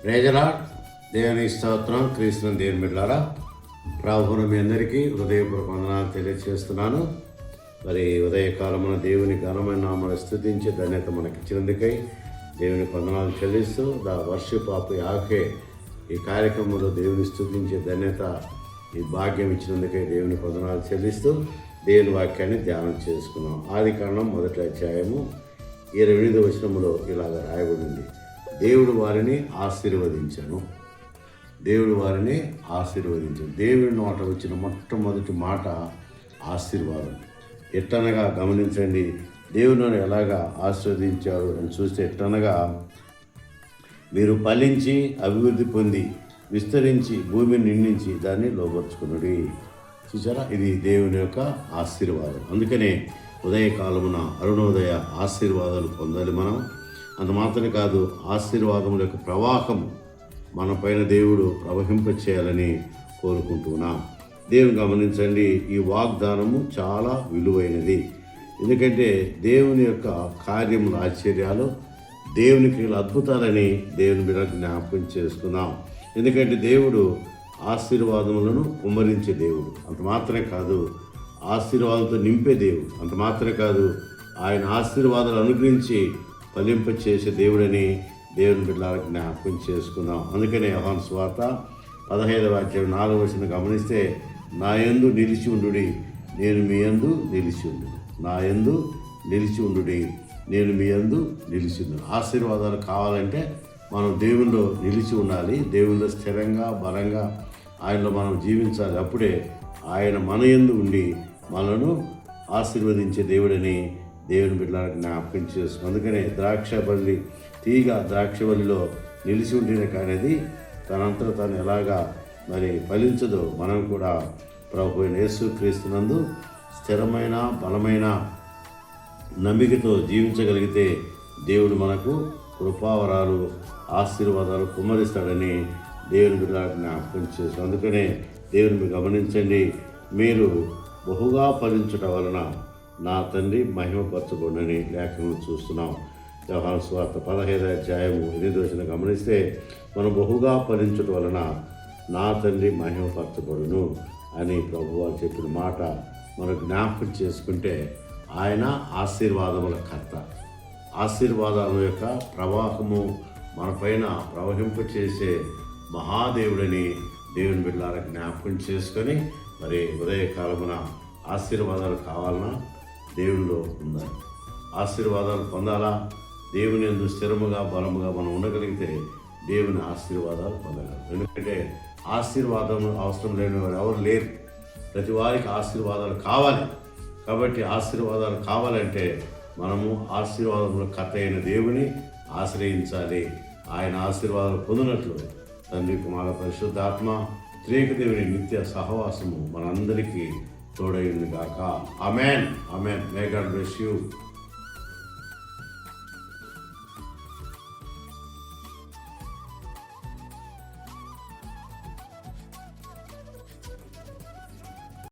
ప్రేజలా దేవుని స్తోత్రం. క్రీస్తు దేవుని బిడ్డలారా, ప్రభువును మీ అందరికీ హృదయపూర్వక వందనాలు తెలియజేస్తున్నాను. మరి ఉదయకాలమున దేవుని ఘనమైన నామమును స్తుతించి ధన్యత మనకిచ్చినందుకై దేవుని వందనాలు చెల్లిస్తూ వర్షిప్ ఆఫ్ యాహే ఈ కార్యక్రమంలో దేవుని స్తుతించే ధన్యత, ఈ భాగ్యం ఇచ్చినందుకై దేవుని వందనాలు చెల్లిస్తూ దేవుని వాక్యాన్ని ధ్యానం చేసుకున్నాం. ఆదికాండం 1వ అధ్యాయము 28వ వచనములో ఇలాగ రాయబడింది: దేవుడు వారిని ఆశీర్వదించను. దేవుడు వారిని ఆశీర్వదించను. దేవుడి నోట వచ్చిన మొట్టమొదటి మాట ఆశీర్వాదం. ఎట్టనగా గమనించండి, దేవుడు ఎలాగా ఆశీర్వదించాడు అని చూస్తే, ఎట్టనగా మీరు ఫలించి అభివృద్ధి పొంది విస్తరించి భూమిని నిండించి దాన్ని లోపరుచుకునుడి. చూసారా, ఇది దేవుని యొక్క ఆశీర్వాదం. అందుకనే ఉదయకాలమున అరుణోదయ ఆశీర్వాదాలు పొందాలి మనం. అంత మాత్రమే కాదు, ఆశీర్వాదముల యొక్క ప్రవాహం మన పైన దేవుడు ప్రవహింప చేయాలని కోరుకుంటున్నాం. దేవుని గమనించండి, ఈ వాగ్దానము చాలా విలువైనది. ఎందుకంటే దేవుని యొక్క కార్యములు, ఆశ్చర్యాలు, దేవుని క్రియలు, అద్భుతాలని దేవుని మీద జ్ఞాపకం చేసుకుందాం. ఎందుకంటే దేవుడు ఆశీర్వాదములను కుమ్మరించే దేవుడు. అంత మాత్రమే కాదు, ఆశీర్వాదంతో నింపే దేవుడు. అంత మాత్రమే కాదు, ఆయన ఆశీర్వాదాలు అనుగ్రహించి ఫలింప చేసే దేవుడని దేవుని బిడ్డలకు జ్ఞాపకం చేసుకుందాం. అందుకనే యోహాను సువార్త 15వ అధ్యాయం 4వ వచనం గమనిస్తే, నా యందు నిలిచి ఉండుడి, నేను మీ యందు నిలిచి ఉండు. నా యందు నిలిచి ఉండుడి, నేను మీ యందు నిలిచి ఉండు. ఆశీర్వాదాలు కావాలంటే మనం దేవునిలో నిలిచి ఉండాలి. దేవునిలో స్థిరంగా, బలంగా ఆయనలో మనం జీవించాలి. అప్పుడే ఆయన మన యందు ఉండి మనను ఆశీర్వదించే దేవుడని దేవుని బిడ్డలకు జ్ఞాపకం చేసుకుని. అందుకనే ద్రాక్షబల్లి తీగ ద్రాక్షబల్లిలో నిలిచి ఉంటేనే కానీ తనంతట తను ఎలాగా మరి ఫలించదో, మనం కూడా ప్రభు అయిన యేసుక్రీస్తునందు స్థిరమైన బలమైన నమ్మికతో జీవించగలిగితే దేవుడు మనకు కృపావరాలు, ఆశీర్వాదాలు కుమ్మరిస్తాడని దేవుని బిడ్డలకు జ్ఞాపకం చేస్తాం. అందుకనే దేవుని గమనించండి, మీరు బహుగా ఫలించటం వలన నా తండ్రి మహిమపరచబడునని లేఖనం చూస్తున్నాం. యోహాను సువార్త 15వ అధ్యాయము 8వ వచనం గమనిస్తే, మనం బహుగా ఫలించటం వలన నా తండ్రి మహిమపరచబడును అని ప్రభువారు చెప్పిన మాట మనం జ్ఞాపకం చేసుకుంటే, ఆయన ఆశీర్వాదముల కర్త. ఆశీర్వాదాల యొక్క ప్రవాహము మన పైన ప్రవహింప చేసే మహాదేవుడని దేవుని బిడ్డలకు జ్ఞాపకం చేసుకొని, మరి ఉదయకాలమున ఆశీర్వాదాలు కావాలన్నా దేవునిలో ఉండాలి. ఆశీర్వాదాలు పొందాలా, దేవుని యందు స్థిరముగా బలముగా మనం ఉండగలిగితే దేవుని ఆశీర్వాదాలు పొందగలం. ఎందుకంటే ఆశీర్వాదం అవసరం లేని వారు ఎవరు లేరు. ప్రతి వారికి ఆశీర్వాదాలు కావాలి. కాబట్టి ఆశీర్వాదాలు కావాలంటే మనము ఆశీర్వాదముల కర్త అయిన దేవుని ఆశ్రయించాలి. ఆయన ఆశీర్వాదాలు పొందినట్లు తండ్రి, కుమార, పరిశుద్ధాత్మ త్రియేక దేవుని నిత్య సహవాసము మనందరికీ తోడైంది గాక. ఆమేన్. ఆమేన్. May God bless you.